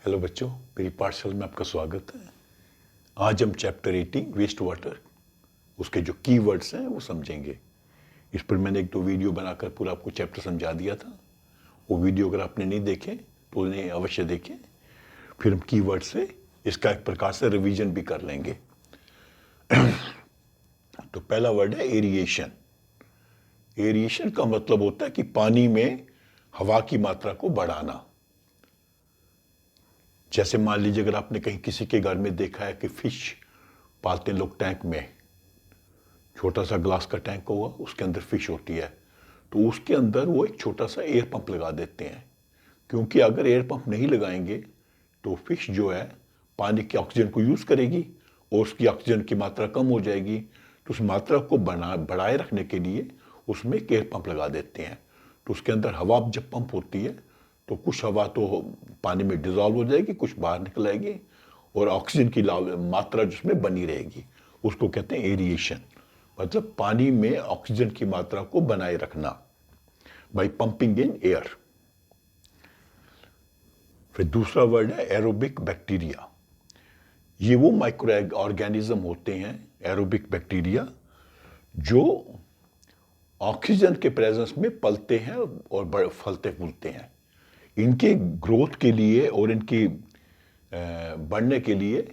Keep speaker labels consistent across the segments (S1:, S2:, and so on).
S1: Hello बच्चों, मेरी पाठशाला में आपका स्वागत है। आज हम चैप्टर 18 वेस्ट वाटर उसके जो कीवर्ड्स हैं वो समझेंगे। इस पर मैंने एक दो वीडियो बनाकर पूरा आपको चैप्टर समझा दिया था। वो वीडियो अगर आपने नहीं देखे तो उन्हें अवश्य देखें। फिर हम कीवर्ड से इसका एक प्रकार से रिवीजन भी कर लेंगे। तो पहला वर्ड है एरिएशन। एरिएशन का मतलब होता है कि पानी में हवा की मात्रा को बढ़ाना। जैसे मान लीजिए अगर आपने कहीं किसी के घर में देखा है कि फिश पालते हैं लोग टैंक में, छोटा सा ग्लास का टैंक होगा, उसके अंदर फिश होती है, तो उसके अंदर वो एक छोटा सा एयर पंप लगा देते हैं। क्योंकि अगर एयर पंप नहीं लगाएंगे तो फिश जो है पानी की ऑक्सीजन को यूज करेगी और उसकी ऑक्सीजन की मात्रा कम हो जाएगी। तो उस मात्रा को बढ़ाए रखने के लिए उसमें एक एयर पंप लगा देते हैं। तो उसके अंदर हवा जब पंप होती है तो कुछ हवा तो पानी में डिजॉल्व हो जाएगी, कुछ बाहर निकल आएगी और ऑक्सीजन की मात्रा जिसमें बनी रहेगी, उसको कहते हैं एरिएशन। मतलब पानी में ऑक्सीजन की मात्रा को बनाए रखना बाय पंपिंग इन एयर। फिर दूसरा वर्ड है एरोबिक बैक्टीरिया। ये वो माइक्रो ऑर्गेनिज्म होते हैं, एरोबिक बैक्टीरिया, जो ऑक्सीजन के प्रेजेंस में पलते हैं और फलते फूलते हैं। इनके ग्रोथ के लिए और इनकी बढ़ने के लिए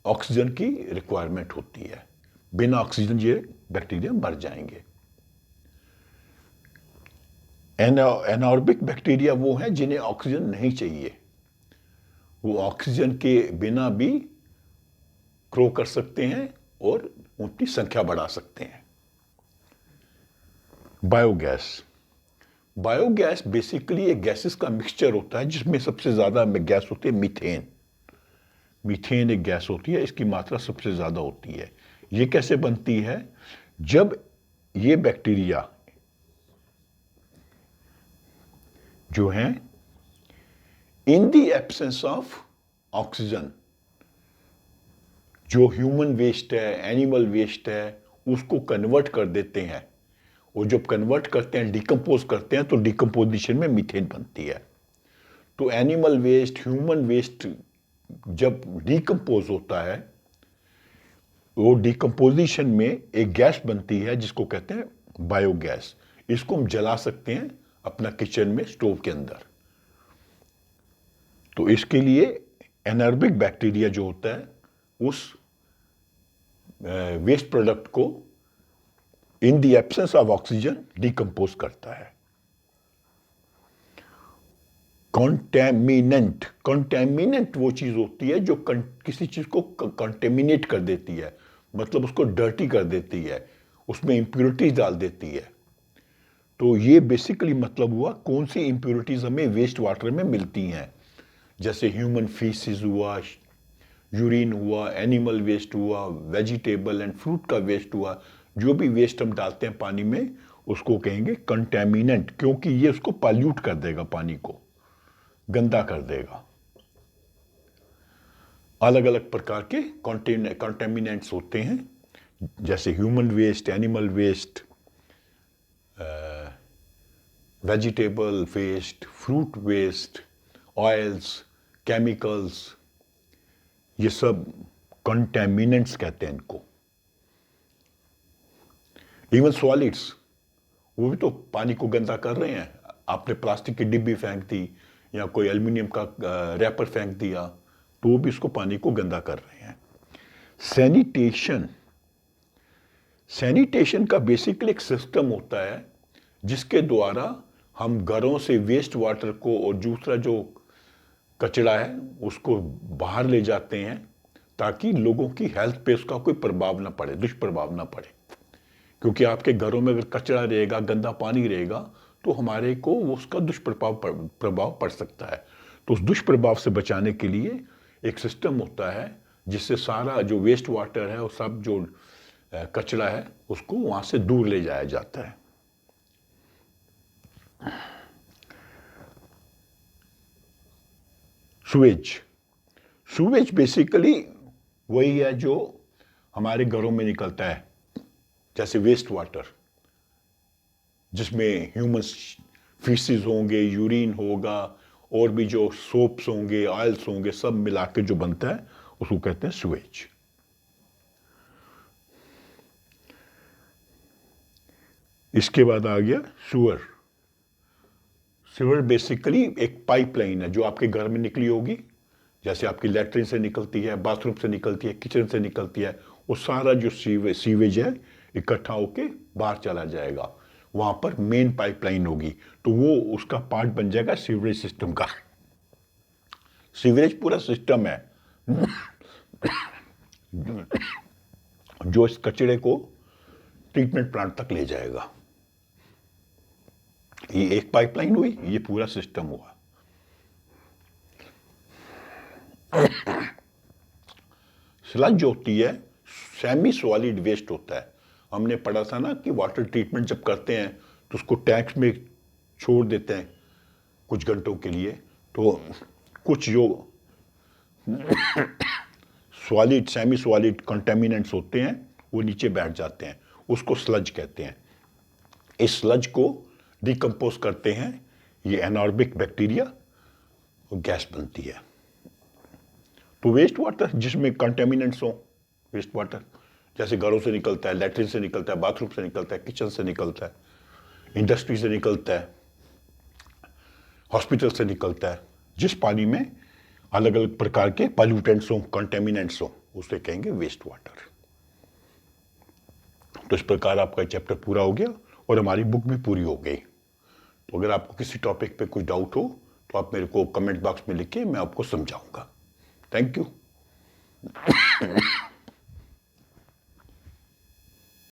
S1: ऑक्सीजन की रिक्वायरमेंट होती है। बिना ऑक्सीजन ये बैक्टीरिया मर जाएंगे। एनारोबिक बैक्टीरिया वो हैं जिन्हें ऑक्सीजन नहीं चाहिए, वो ऑक्सीजन के बिना भी ग्रो कर सकते हैं और उनकी संख्या बढ़ा सकते हैं। बायोगैस। बायोगैस बेसिकली एक गैसेस का मिक्सचर होता है जिसमें सबसे ज्यादा गैस होती है मीथेन। मीथेन एक गैस होती है, इसकी मात्रा सबसे ज्यादा होती है। ये कैसे बनती है? जब ये बैक्टीरिया जो है in the absence of oxygen, जो ह्यूमन वेस्ट है, एनिमल वेस्ट है, उसको कन्वर्ट कर देते हैं। और जब कन्वर्ट करते हैं, डिकम्पोज करते हैं, तो डिकम्पोजिशन में मीथेन बनती है। तो एनिमल वेस्ट, ह्यूमन वेस्ट जब डिकम्पोज होता है, वो डिकम्पोजिशन में एक गैस बनती है जिसको कहते हैं बायोगैस। इसको हम जला सकते हैं अपना किचन में, स्टोव के अंदर। तो इसके लिए एनारोबिक बैक्टीरिया जो होता है उस वेस्ट प्रोडक्ट को in the absence of oxygen decompose करता है। कॉन्टेमिनेंट। कॉन्टेमिनेंट वो चीज होती है जो किसी चीज को कॉन्टेमिनेट कर देती है, मतलब उसको डर्टी कर देती है, उसमें इंप्योरिटीज डाल देती है। तो ये बेसिकली मतलब हुआ कौन सी इंप्योरिटीज हमें वेस्ट वाटर में मिलती हैं। जैसे ह्यूमन फीसिस हुआ, यूरिन हुआ, एनिमल वेस्ट हुआ, वेजिटेबल एंड फ्रूट का वेस्ट हुआ। जो भी वेस्ट हम डालते हैं पानी में उसको कहेंगे कंटेमिनेंट, क्योंकि ये उसको पॉल्यूट कर देगा, पानी को गंदा कर देगा। अलग अलग प्रकार के कंटेमिनेंट्स होते हैं, जैसे human waste, animal waste, vegetable waste, fruit waste, oils, chemicals, ये सब कंटेमिनेंट्स कहते हैं इनको। इवन सॉलिड्स, वो भी तो पानी को गंदा कर रहे हैं। आपने प्लास्टिक की डिब्बी फेंक दी या कोई एल्युमिनियम का रैपर फेंक दिया तो वो भी इसको पानी को गंदा कर रहे हैं। सैनिटेशन। सैनिटेशन का बेसिकली एक सिस्टम होता है जिसके द्वारा हम घरों से वेस्ट वाटर को और दूसरा जो कचरा है उसको बाहर ले जाते हैं, ताकि लोगों की हेल्थ पे उसका कोई प्रभाव ना पड़े, दुष्प्रभाव ना पड़े। क्योंकि आपके घरों में अगर कचरा रहेगा, गंदा पानी रहेगा, तो हमारे को उसका दुष्प्रभाव पड़ सकता है। तो उस दुष्प्रभाव से बचाने के लिए एक सिस्टम होता है जिससे सारा जो वेस्ट वाटर है और सब जो कचरा है उसको वहां से दूर ले जाया जाता है। सुएज। सुएज बेसिकली वही है जो हमारे घरों में निकलता है, जैसे वेस्ट वाटर, जिसमें ह्यूमन फीसिस होंगे, यूरिन होगा और भी जो सोप्स होंगे, ऑयल्स होंगे, सब मिला के जो बनता है उसको कहते हैं सुएज। इसके बाद आ गया सुअर। सुअर बेसिकली एक पाइपलाइन है जो आपके घर में निकली होगी, जैसे आपकी लैट्रिन से निकलती है, बाथरूम से निकलती है, किचन से निकलती है, वो सारा जो सीवेज है इकट्ठा होके बाहर चला जाएगा। वहां पर मेन पाइपलाइन होगी, तो वो उसका पार्ट बन जाएगा सीवरेज सिस्टम का। सीवरेज पूरा सिस्टम है जो इस कचरे को ट्रीटमेंट प्लांट तक ले जाएगा। ये एक पाइपलाइन हुई, ये पूरा सिस्टम हुआ। स्लज जो होती है सेमी सॉलिड वेस्ट होता है। हमने पढ़ा था ना कि वाटर ट्रीटमेंट जब करते हैं तो उसको टैंक्स में छोड़ देते हैं कुछ घंटों के लिए, तो कुछ जो सॉलिड सेमी सॉलिड कंटेमिनेंट्स होते हैं वो नीचे बैठ जाते हैं, उसको स्लज कहते हैं। इस स्लज को डिकम्पोज करते हैं ये एनारोबिक बैक्टीरिया और गैस बनती है। तो वेस्ट वाटर जिसमें कंटेमिनेंट्स हो, वेस्ट वाटर जैसे घरों से निकलता है, लैट्रिन से निकलता है, बाथरूम से निकलता है, किचन से निकलता है, इंडस्ट्री से निकलता है, हॉस्पिटल से निकलता है, जिस पानी में अलग अलग प्रकार के पॉल्यूटेंट्स हो, कंटेमिनेंट्स हो, उसे कहेंगे वेस्ट वाटर। तो इस प्रकार आपका चैप्टर पूरा हो गया और हमारी बुक भी पूरी हो गई। तो अगर आपको किसी टॉपिक पे कोई डाउट हो तो आप मेरे को कमेंट बॉक्स में लिखिए, मैं आपको समझाऊंगा। Thank you.